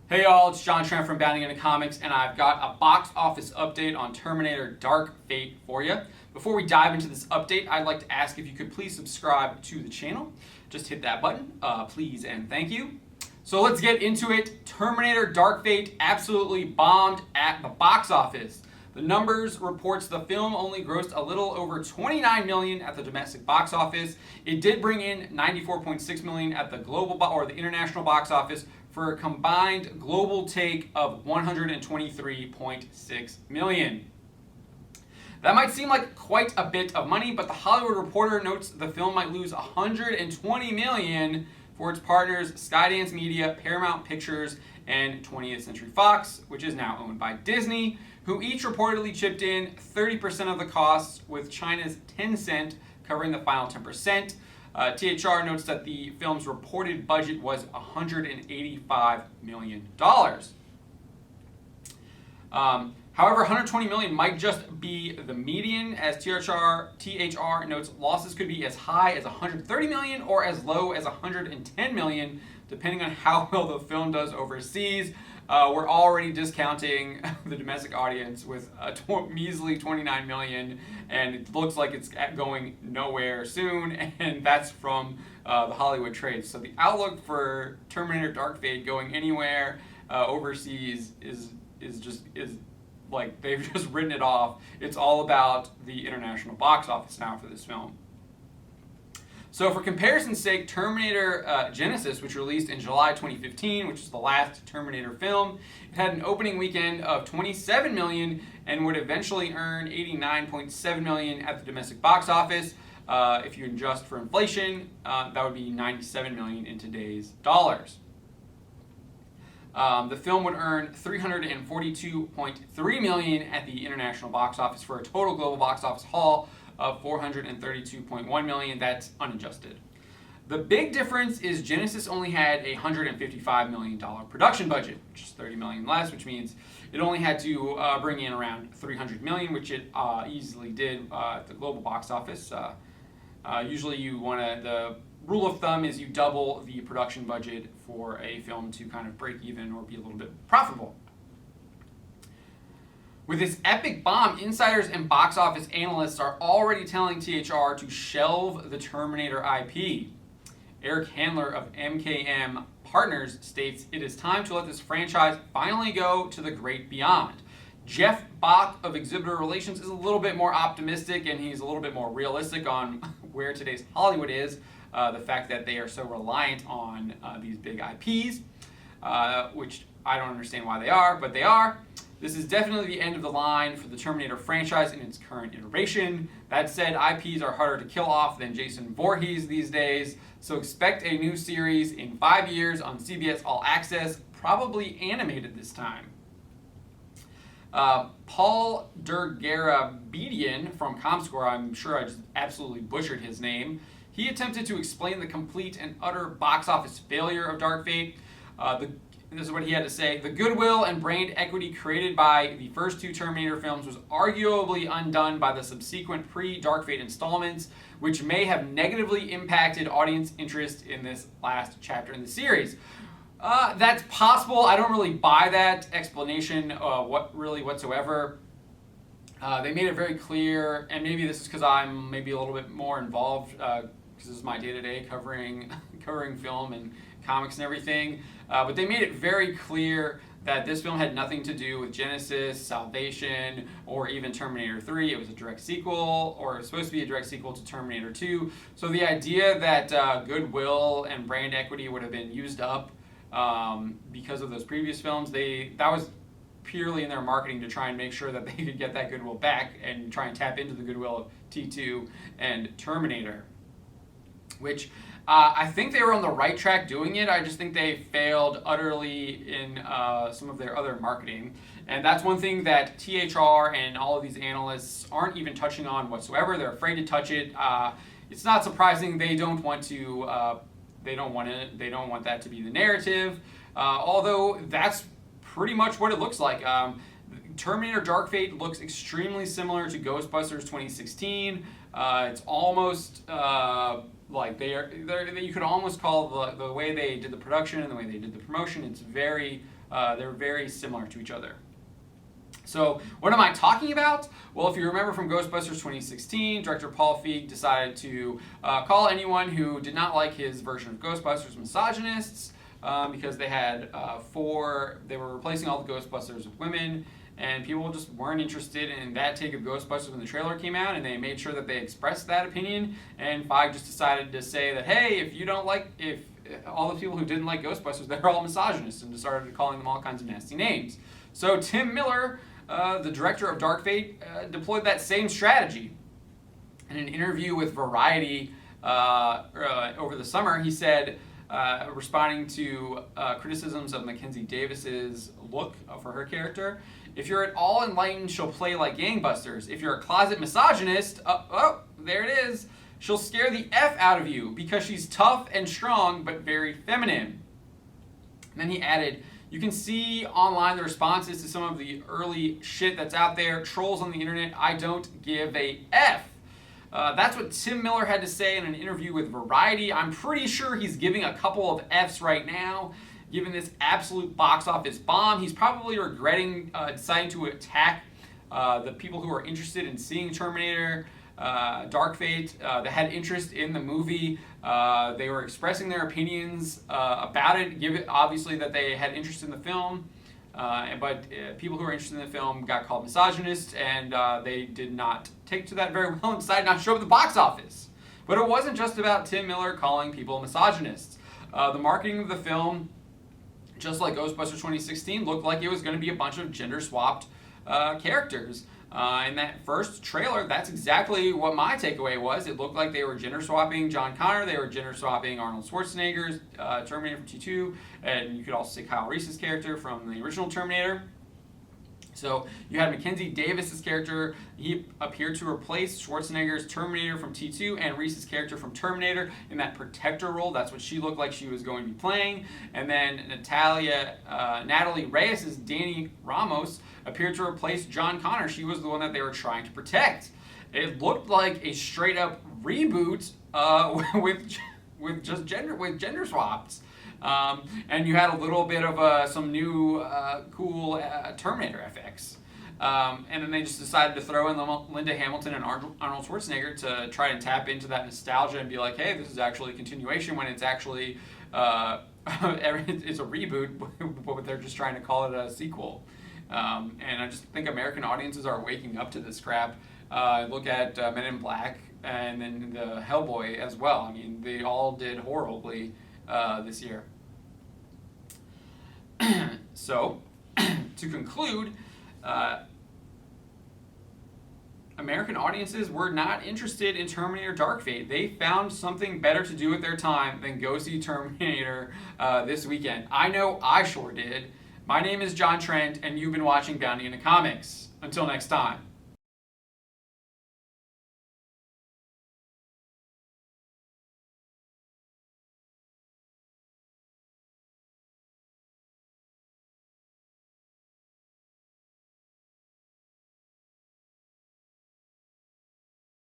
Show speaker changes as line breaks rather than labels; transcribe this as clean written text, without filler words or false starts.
Hey y'all, it's John Trent from Bounding Into Comics, and I've got a box office update on Terminator Dark Fate for you. Before we dive into this update, I'd like to ask if you could please subscribe to the channel. Just hit that button, please and thank you. So let's get into it. Terminator Dark Fate absolutely bombed at the box office. The numbers reports the film only grossed a little over $29 million at the domestic box office. It did bring in $94.6 million at the global or the international box office for a combined global take of $123.6 million. That might seem like quite a bit of money, but the Hollywood Reporter notes the film might lose $120 million for its partners Skydance Media, Paramount Pictures, and 20th Century Fox, which is now owned by Disney, who each reportedly chipped in 30% of the costs, with China's Tencent covering the final 10%. THR notes that the film's reported budget was $185 million. However, $120 million might just be the median, as THR notes losses could be as high as $130 million or as low as $110 million, depending on how well the film does overseas. We're already discounting the domestic audience with a measly $29 million, and it looks like it's going nowhere soon, and that's from the Hollywood Trades. So the outlook for Terminator Dark Fate going anywhere overseas is like they've just written it off. It's all about the international box office now for this film. So for comparison's sake, Terminator Genisys, which released in July 2015, which is the last Terminator film, it had an opening weekend of $27 million and would eventually earn $89.7 million at the domestic box office. If you adjust for inflation, that would be $97 million in today's dollars. The film would earn $342.3 million at the international box office for a total global box office haul of $432.1 million. That's unadjusted. The big difference is Genisys only had a $155 million production budget, which is $30 million less, which means it only had to bring in around $300 million, which it easily did at the global box office. Usually the rule of thumb is you double the production budget for a film to kind of break even or be a little bit profitable. With this epic bomb, insiders and box office analysts are already telling THR to shelve the Terminator IP. Eric Handler of MKM Partners states, "It is time to let this franchise finally go to the great beyond." Jeff Bach of Exhibitor Relations is a little bit more optimistic, and he's a little bit more realistic on where today's Hollywood is. The fact that they are so reliant on these big IPs, which I don't understand why they are, but they are. This is definitely the end of the line for the Terminator franchise in its current iteration. That said, IPs are harder to kill off than Jason Voorhees these days, so expect a new series in 5 years on CBS All Access, probably animated this time. Paul Dergarabedian from Comscore, I'm sure I just absolutely butchered his name, he attempted to explain the complete and utter box office failure of Dark Fate. This is what he had to say. "The goodwill and brand equity created by the first two Terminator films was arguably undone by the subsequent pre-Dark Fate installments, which may have negatively impacted audience interest in this last chapter in the series." That's possible. I don't really buy that explanation whatsoever. They made it very clear, and maybe this is because I'm maybe a little bit more involved, because this is my day-to-day covering film and comics and everything. But they made it very clear that this film had nothing to do with Genisys, Salvation, or even Terminator 3. It was a direct sequel, or it was supposed to be a direct sequel to Terminator 2. So the idea that goodwill and brand equity would have been used up because of those previous films, that was purely in their marketing to try and make sure that they could get that goodwill back and try and tap into the goodwill of T2 and Terminator, which I think they were on the right track doing it. I just think they failed utterly in some of their other marketing. And that's one thing that THR and all of these analysts aren't even touching on whatsoever. They're afraid to touch it. It's not surprising they don't want to. They don't want that to be the narrative. Although that's pretty much what it looks like. Terminator Dark Fate looks extremely similar to Ghostbusters 2016. It's almost like you could almost call the way they did the production and the way they did the promotion, it's very They're very similar to each other. So what am I talking about? Well, if you remember from Ghostbusters 2016, director Paul Feig decided to call anyone who did not like his version of Ghostbusters misogynists because they were replacing all the Ghostbusters with women, and people just weren't interested in that take of Ghostbusters when the trailer came out, and they made sure that they expressed that opinion, and Feig just decided to say that, hey, if all the people who didn't like Ghostbusters, they're all misogynists, and just started calling them all kinds of nasty names. So Tim Miller, the director of Dark Fate, deployed that same strategy. In an interview with Variety over the summer, he said, responding to criticisms of Mackenzie Davis's look for her character, if you're at all enlightened, she'll play like gangbusters. If you're a closet misogynist, there it is, she'll scare the F out of you because she's tough and strong but very feminine. And then he added, you can see online the responses to some of the early shit that's out there. Trolls on the internet, I don't give a F. That's what Tim Miller had to say in an interview with Variety. I'm pretty sure he's giving a couple of Fs right now, given this absolute box office bomb. He's probably regretting deciding to attack the people who are interested in seeing Terminator Dark Fate, that had interest in the movie. They were expressing their opinions about it, obviously that they had interest in the film. But people who were interested in the film got called misogynists, and they did not take to that very well and decided not to show up at the box office. But it wasn't just about Tim Miller calling people misogynists. The marketing of the film, just like Ghostbusters 2016, looked like it was going to be a bunch of gender-swapped characters. In that first trailer, that's exactly what my takeaway was. It looked like they were gender-swapping John Connor, they were gender-swapping Arnold Schwarzenegger's Terminator from T2, and you could also say Kyle Reese's character from the original Terminator. So you had Mackenzie Davis's character. He appeared to replace Schwarzenegger's Terminator from T2 and Reese's character from Terminator in that protector role. That's what she looked like she was going to be playing. And then Natalie Reyes's Dani Ramos appeared to replace John Connor. She was the one that they were trying to protect. It looked like a straight up reboot with gender swaps. And you had a little bit of some new cool Terminator FX. And then they just decided to throw in Linda Hamilton and Arnold Schwarzenegger to try and tap into that nostalgia and be like, hey, this is actually a continuation when it's actually it's a reboot, but they're just trying to call it a sequel. And I just think American audiences are waking up to this crap. Look at Men in Black and then the Hellboy as well. I mean, they all did horribly this year. So, to conclude, American audiences were not interested in Terminator Dark Fate. They found something better to do with their time than go see Terminator this weekend. I know I sure did. My name is John Trent, and you've been watching Bounty in the Comics. Until next time.